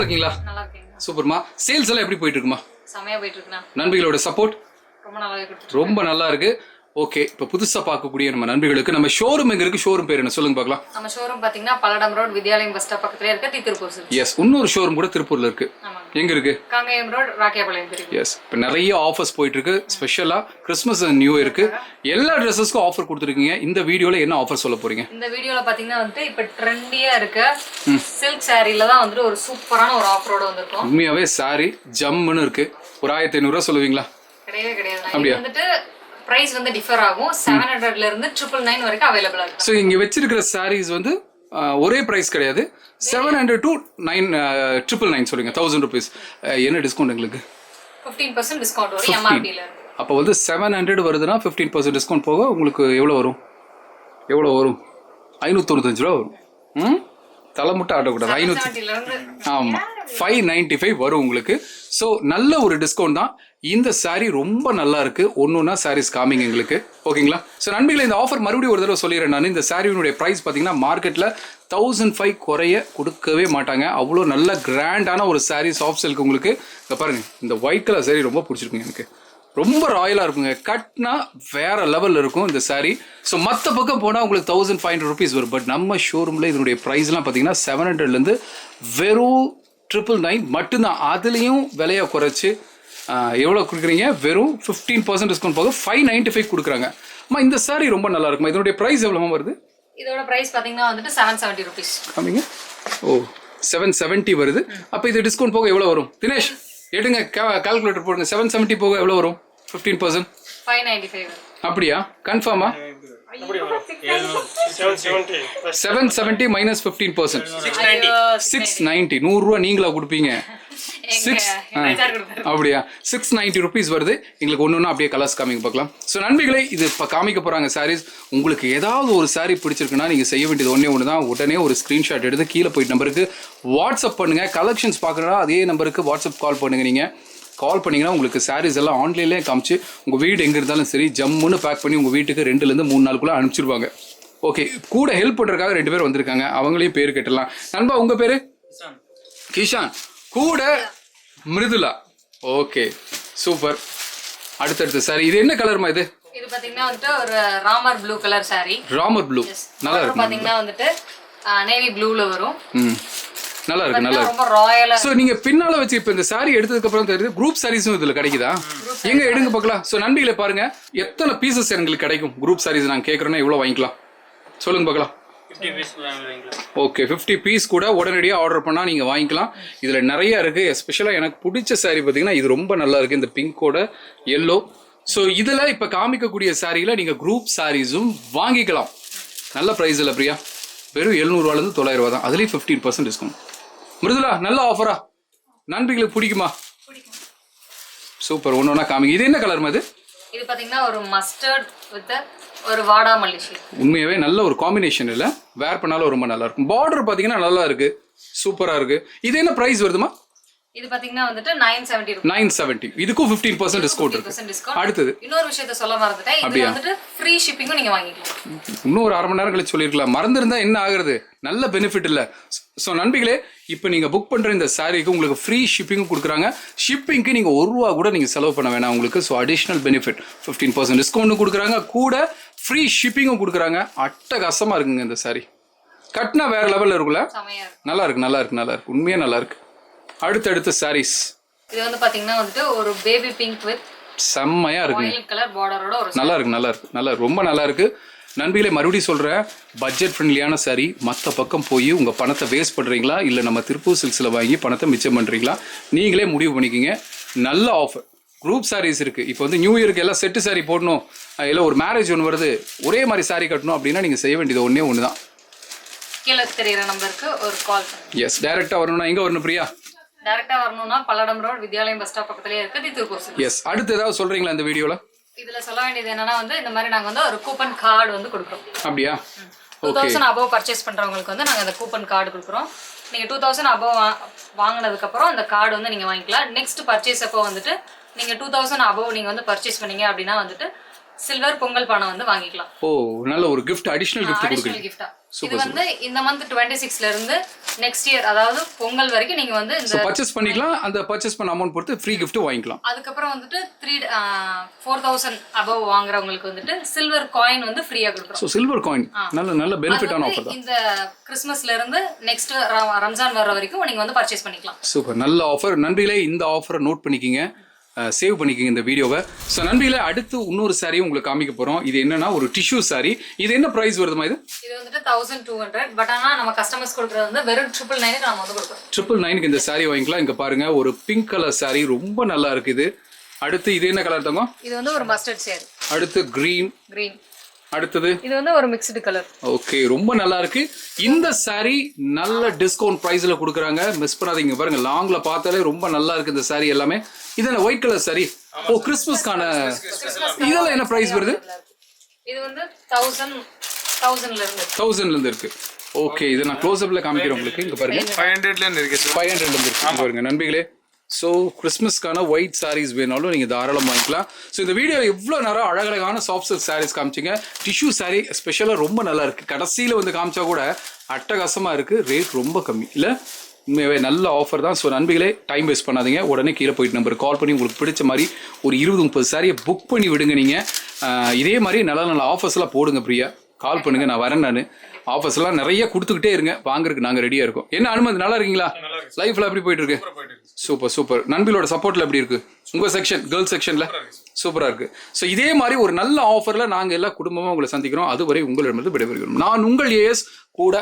இருக்கீங்களா? நல்லா இருக்கேங்க. சூப்பர்மா. சேல்ஸ் எல்லாம் எப்படி போயிட்டு இருக்குமா? செமையா போயிட்டு இருக்குண்ணா. நண்பர்களோட சப்போர்ட் ரொம்ப நல்லாவே கொடுத்துட்டு ரொம்ப நல்லா இருக்கு. ஓகே, இப்போ புதுசா பார்க்கக்கூடிய நம்ம நண்பர்களுக்கு நம்ம ஷோரூம் எங்க இருக்கு? ஷோரூம் பேர் என்ன சொல்லுங்க பார்க்கலாம். நம்ம ஷோரூம் பாத்தீங்கன்னா Palladam road Vidyalayam bus stop பக்கத்துல இருக்க திருப்பூர் சில்க்ஸ். எஸ், இன்னொரு ஷோரூம் கூட திருப்பூர்ல இருக்கு. எங்க இருக்கு? காங்கேயம் ரோட் ராக்கியாபாளையம் தெரியும். எஸ், இப்போ நிறைய ஆஃபர்ஸ் போயிட்டு இருக்கு. ஸ்பெஷலா கிறிஸ்மஸ் அண்ட் நியூ இயருக்கு எல்லா ட்ரெஸ்ஸஸ்க்கும் ஆஃபர் கொடுத்துருக்கீங்க. இந்த வீடியோல என்ன ஆஃபர் சொல்ல போறீங்க? இந்த வீடியோல பாத்தீங்கன்னா வந்து இப்போ ட்ரெண்டியா இருக்க சில்க் சாரீல தான் வந்து ஒரு சூப்பரான ஒரு ஆஃபரோட வந்திருக்கும். உண்மையாவே சாரி ஜம்முன்னு இருக்கு. ஒரு 1500 சொல்லுவீங்களா? கிடையவே கிடையாது. இது வந்துட்டு பிரைஸ் வந்து டிஃபர் ஆகும். 700 ல இருந்து 999 வரைக்கும் அவைலபிளா இருக்கு. சோ இங்க வெச்சிருக்கிற சாரீஸ் வந்து ஒரே பிரைஸ் கிடையாது. 700 to 999 சொல்லுங்க. 1000 rupees. என்ன டிஸ்கவுண்ட் உங்களுக்கு? 15% டிஸ்கவுண்ட் வரும் MRP ல இருந்து. அப்போ வந்து 700 வருதுன்னா 15% டிஸ்கவுண்ட் போக உங்களுக்கு எவ்வளவு வரும்? 595 ரூபா வரும். தலைமுட்டை ஆட்டக்கூடாது. 570 ஆமா 595 வரும் உங்களுக்கு. ஸோ நல்ல ஒரு டிஸ்கவுண்ட் தான். இந்த சாரீ ரொம்ப நல்லா இருக்கு. ஒன்னொன்னா சாரீஸ் காமிங்க எங்களுக்கு. ஓகேங்களா? ஸோ நண்பர்களே, இந்த ஆஃபர் மறுபடியும் ஒரு தடவை சொல்லிடுறேன். நான் இந்த சாரியினுடைய ப்ரைஸ் பார்த்தீங்கன்னா மார்க்கெட்டில் 1005 குறைய கொடுக்கவே மாட்டாங்க. அவ்வளோ நல்ல கிராண்டான ஒரு சாரீ சாஃப்ட் சில்க் உங்களுக்கு. இங்கே பாருங்க, இந்த ஒயிட் கலர் சாரீ ரொம்ப பிடிச்சிருக்குங்க எனக்கு. ரொம்ப ராயலாக இருக்குங்க. கட்னா வேற லெவலில் இருக்கும் இந்த சாரீ. ஸோ மற்ற பக்கம் போனால் உங்களுக்கு 1500 rupees வரும். பட் நம்ம ஷோரூமில் இதனுடைய ப்ரைஸ்லாம் பார்த்தீங்கன்னா 700லேருந்து வெறும் 999 மட்டும்தான். அதுலேயும் விலையை குறைச்சி எவ்வளோ கொடுக்குறீங்க? வெறும் 15% டிஸ்கவுண்ட் போக 595 கொடுக்குறாங்க. அம்மா, இந்த சாரீ ரொம்ப நல்லா இருக்குமா? இதனுடைய ப்ரைஸ் எவ்வளோமா வருது? இதோட ப்ரைஸ் பார்த்தீங்கன்னா வந்துட்டு 770 rupees. கம்மிங்க. ஓ, 770 வருது. அப்போ இது டிஸ்கவுண்ட் போக எவ்வளோ வரும்? தினேஷ் எடுங்க, கால்குலேட்டர் போடுங்க. 770 போக எவ்வளோ வரும்? 15%. 595. அப்படியா? கன்ஃபார்மா? 770 minus 15%. 690. 100 ரூபா நீங்களா கொடுப்பீங்க? அப்படியா? 690 rupees வருது. எங்களுக்கு ஒன்று அப்படியே கலர்ஸ் காமிக்க பார்க்கலாம். ஸோ நண்பர்களே, இது இப்போ காமிக்க போகிறாங்க சாரீஸ். உங்களுக்கு ஏதாவது ஒரு சாரீ பிடிச்சிருக்குன்னா நீங்கள் செய்ய வேண்டியது ஒன்று தான். உடனே ஒரு ஸ்க்ரீன்ஷாட் எடுத்து கீழே போயிட்டு நம்பருக்கு வாட்ஸ்அப் பண்ணுங்கள். கலெக்ஷன்ஸ் பார்க்குறதா அதே நம்பருக்கு வாட்ஸ்அப் கால் பண்ணுங்கள். நீங்கள் கால் பண்ணிங்கன்னா உங்களுக்கு சாரீஸ் எல்லாம் ஆன்லைன்லேயே காமிச்சு உங்கள் வீடு எங்கே இருந்தாலும் சரி ஜம்முன்னு பேக் பண்ணி உங்கள் வீட்டுக்கு 2லேருந்து 3 நாளுக்குள்ளே அனுப்பிச்சிருவாங்க. ஓகே, கூட ஹெல்ப் பண்ணுறதுக்காக 2 பேர் வந்திருக்காங்க. அவங்களையும் பேர் கேட்டலாம். நண்பா, உங்கள் பேர்? கிஷான். கூட மிருதுலா. Okay, super. அடுத்தடுத்து சாரி. இது என்ன கலர்மா? இது பார்த்தீங்கன்னா வந்துட்டு ஒரு Ramar blue colour sari. Ramar blue நல்லா இருக்கு. பார்த்தீங்கன்னா வந்துட்டு நேவி ப்ளூல வரும். நல்லா இருக்கு, நல்லா இருக்கு. ரொம்ப ராயலா. சோ நீங்க பின்னால வச்சு இப்ப இந்த சாரி எடுத்ததுக்கு அப்புறம் தெரியுது குரூப் சாரீஸும் இதுல கிடைக்குதா? எங்க எடுங்க பார்க்கலாம். சோ நண்பர்களே பாருங்க, எத்தனை பீசஸ் எங்களுக்கு கிடைக்கும் குரூப் சாரீஸ் நாங்க கேக்குறோம்னா எவ்வளவு வாங்கிக்கலாம் சொல்லுங்க பார்க்கலாம். 50 பீஸ் வாங்கிக்கலாம். ஓகே, 50 பீஸ் கூட உடனடியாக ஆர்டர் பண்ணா நீங்க வாங்கிக்கலாம். இதுல நிறைய இருக்கு. எஸ்பெஷலா எனக்கு பிடிச்ச சாரி பாத்தீங்கன்னா இது ரொம்ப நல்லா இருக்கு. இந்த பிங்கோட எல்லோ. ஸோ இதில் இப்போ காமிக்கக்கூடிய சாரியில் நீங்கள் குரூப் சாரீஸும் வாங்கிக்கலாம். நல்ல ப்ரைஸ் இல்லை பிரியா, வெறும் 700 900 ரூபா தான். அதுலேயும் 15% டிஸ்கவுண்ட். மிருதுலா, நல்ல ஆஃபரா? நண்பர்களுக்கு பிடிக்குமா? சூப்பர். ஒன்று ஒன்றா காமிங்க. இது என்ன கலர் இது? இது பார்த்தீங்கன்னா ஒரு மஸ்டர்ட் வித் ஒரு வாடாமல்லி ஷேட். உண்மையாகவே நல்ல ஒரு காம்பினேஷன். இல்லை, வேர் பண்ணாலும் ரொம்ப நல்லா இருக்கும். பார்டர் பார்த்தீங்கன்னா நல்லா இருக்கு, சூப்பராக இருக்கு. இது என்ன ப்ரைஸ் வருதுமா? இது பாத்தீங்கன்னா வந்துட்டு 970 ரூபாய். 970. இதுக்கும் 15% டிஸ்கவுண்ட் இருக்கு. அடுத்தது இன்னொரு விஷயத்தை சொல்ல மறந்துட்டேன். இது வந்துட்டு ஃப்ரீ ஷிப்பிங்கும் நீங்க வாங்கிக்கலாம். இன்னும் ஒரு அரை மணி நேரம் கழிச்சு சொல்லிருக்கலாம். மறந்துருந்தா என்ன ஆகுறது? நல்ல பெனிஃபிட் இல்ல. ஸோ நண்பிகளே, இப்போ நீங்க புக் பண்ற இந்த சாரிக்கு உங்களுக்கு ஃப்ரீ ஷிப்பிங்கும் கொடுக்குறாங்க. ஷிப்பிங்க்கு நீங்க ₹1 கூட நீங்க செலவு பண்ண வேணாம் உங்களுக்கு. ஸோ அடிஷனல் பெனிஃபிட் 15% டிஸ்கவுண்ட் கொடுக்குறாங்க, கூட ஃப்ரீ ஷிப்பிங்கும் கொடுக்குறாங்க. அட்டகாசமா இருக்குங்க இந்த சாரி. கட்டினா வேற லெவல்ல இருக்குல்ல? நல்லா இருக்கு, நல்லா இருக்கு, நல்லா இருக்கு. உண்மையா நல்லா இருக்கு. அடுத்தடுத்த சாரீஸ். இது வந்து பாத்தீங்கன்னா வந்துட்டு ஒரு பேபி பிங்க் வித் செம்மையா இருக்கு. ஒயிட் கலர் பார்டரோட ஒரு நல்லா இருக்கு, நல்லா இருக்கு, நல்லா ரொம்ப நல்லா இருக்கு. நண்பிகளே, மறுபடியும் சொல்றேன், பட்ஜெட் ஃப்ரெண்ட்லியான சாரி. மற்ற பக்கம் போய் உங்க பணத்தை வேஸ்ட் பண்றீங்களா, இல்ல நம்ம திருப்பூர் சில்க்ஸ்ல வாங்கி பணத்தை மிச்சம் பண்றீங்களா, நீங்களே முடிவு பண்ணிக்கிங்க. நல்ல ஆஃபர். குரூப் சாரீஸ் இருக்கு. இப்போ வந்து நியூ இயருக்கு எல்லாம் செட்டு சாரி போடணும், இல்லை ஒரு மேரேஜ் ஒன்று வருது, ஒரே மாதிரி சாரி கட்டணும் அப்படின்னா நீங்க செய்ய வேண்டியது ஒன்று தான். கீழே தெரியுற நம்பருக்கு ஒரு கால் பண்ணுங்க. எஸ், டைரக்டா வரணும்னா எங்க வரணும் பிரியா? டைரக்டா வரணும்னா Palladam road Vidyalayam bus stop பக்கத்துலயே இருக்கு திருப்பூர் சில்க்ஸ். எஸ். அடுத்து ஏதாவது சொல்றீங்களா இந்த வீடியோல? இதுல சொல்ல வேண்டியது என்னன்னா வந்து இந்த மாதிரி நாங்க வந்து ஒரு கூப்பன் கார்டு வந்து கொடுக்குறோம். அப்படியா? 2000 above பர்ச்சேஸ் பண்றவங்களுக்கு வந்து நாங்க அந்த கூப்பன் கார்டு கொடுக்குறோம். நீங்க 2000 above வாங்கினதுக்கு அப்புறம் அந்த கார்டு வந்து நீங்க வாங்கிக்கலாம். நெக்ஸ்ட் பர்ச்சேஸ் அப்போ வந்துட்டு நீங்க 2000 above நீங்க வந்து பர்ச்சேஸ் பண்ணீங்க அப்படின்னா வந்துட்டு சில்வர் பொங்கல் பானை வந்து வாங்கிக்கலாம். ஓ நல்ல ஒரு gift அடிஷனல் gift அடிஷனல் கொடுக்குறீங்க. கிஃப்டா இது வந்து இந்த மந்த் 26ல இருந்து நெக்ஸ்ட் இயர் அதாவது பொங்கல் வரைக்கும் நீங்க வந்து இந்த பர்ச்சேஸ் பண்ணிக்கலாம். அந்த பர்ச்சேஸ் பண்ண அமௌண்ட் பொறுத்து ஃப்ரீ gift வாங்கிக்கலாம். அதுக்கப்புறம் வந்துட்டு 4000 above வாங்குறவங்களுக்கு வந்துட்டு சில்வர் காயின் வந்து ஃப்ரீயா கொடுக்குறோம். ஸோ சில்வர் காயின் நல்ல நல்ல பெனிஃபிட்டான ஆஃபர் தான். இந்த கிறிஸ்மஸ்ல இருந்து நெக்ஸ்ட் ரம்ஜான் வர வரைக்கும் நீங்க வந்து பர்ச்சேஸ் பண்ணிக்கலாம். சூப்பர் நல்ல ஆஃபர். நண்பிகளே இந்த ஆஃபரை நோட் பண்ணிக்கிங்க, சேவ் பண்ணிக்கிங்க இந்த வீடியோவை. ஸோ நண்பிகளே அடுத்து இன்னொரு சாரியும் உங்களுக்கு காமிக்க போகிறோம். இது என்னன்னா ஒரு டிஷ்யூ சாரி. இது என்ன ப்ரைஸ் வருதுமா இது? இது வந்துட்டு 1200. பட் ஆனா நம்ம கஸ்டமர்ஸ் கொடுக்குறது வந்து வெறும் 999 நம்ம வந்து கொடுக்குறோம். 999 இந்த சாரி வாங்கிக்கலாம். இங்க பாருங்க ஒரு பிங்க் கலர் சாரி ரொம்ப நல்லா இருக்குது. அடுத்து இது என்ன கலர் தங்கம்? இது வந்து ஒரு மஸ்டர்ட் ஷேட். அடுத்து கிரீன். அடுத்தது இது வந்து ஒரு மிக்ஸ்டு கலர். ஓகே ரொம்ப நல்லா இருக்கு. இந்த சாரி நல்ல டிஸ்கவுண்ட் பிரைஸ்ல கொடுக்குறாங்க, மிஸ் பண்ணாதீங்க. பாருங்க லாங்ல பார்த்தாலே ரொம்ப நல்லா இருக்கு இந்த சாரி எல்லாமே. இதெல்லாம் ஒயிட் கலர் சாரி. ஓ கிறிஸ்மஸ்க்கான. இதெல்லாம் என்ன பிரைஸ் வருது? இது வந்து 1000ல இருந்து இருக்கு. ஓகே இது நான் க்ளோஸ் அப்ல காமிக்கிறேன் உங்களுக்கு. இங்க பாருங்க 500ல இருந்து இருக்கு. 500ல இருந்து இருக்கு பாருங்க நண்பிகளே. ஸோ கிறிஸ்மஸ்க்கான ஒயிட் சாரீஸ் வேணாலும் நீங்கள் தாராளமாக வாங்கிக்கலாம். ஸோ இந்த வீடியோ எவ்வளோ நேரம் அழகழகான சாஃப்ட் சில்க் சாரீஸ் காமிச்சிங்க. டிஷ்யூ சாரீ ஸ்பெஷலாக ரொம்ப நல்லா இருக்குது. கடைசியில் வந்து காமிச்சா கூட அட்டகாசமாக இருக்குது. ரேட் ரொம்ப கம்மி இல்லை, உண்மையாகவே நல்ல ஆஃபர் தான். ஸோ நண்பிகளே டைம் வேஸ்ட் பண்ணாதீங்க, உடனே கீழே போயிட்டு நம்பர் கால் பண்ணி உங்களுக்கு பிடிச்ச மாதிரி ஒரு 20-30 சாரியை புக் பண்ணி விடுங்க. நீங்கள் இதே மாதிரி நல்ல நல்ல ஆஃபர்ஸ்லாம் போடுங்க பிரியா. கால் பண்ணுங்கள், நான் வரேன். நான் ஆஃபர்ஸ்லாம் நிறைய கொடுத்துக்கிட்டே இருங்க, வாங்குறதுக்கு நாங்கள் ரெடியாக இருக்கோம். என்ன அனுமதி நல்லா இருக்கீங்களா? லைஃப்பில் எப்படி போயிட்டு இருக்கு? Super super. நண்பிகளோட சப்போர்ட்டில் எப்படி இருக்கு உங்கள் செக்ஷன்? கேர்ள்ஸ் செக்ஷனில் சூப்பராக இருக்குது. ஸோ இதே மாதிரி ஒரு நல்ல ஆஃபரில் நாங்கள் எல்லா குடும்பமாக உங்களை சந்திக்கிறோம். அதுவரை உங்களிடமிருந்து விடைபெறுகிறோம். நான் உங்கள் ஏஎஸ் கூட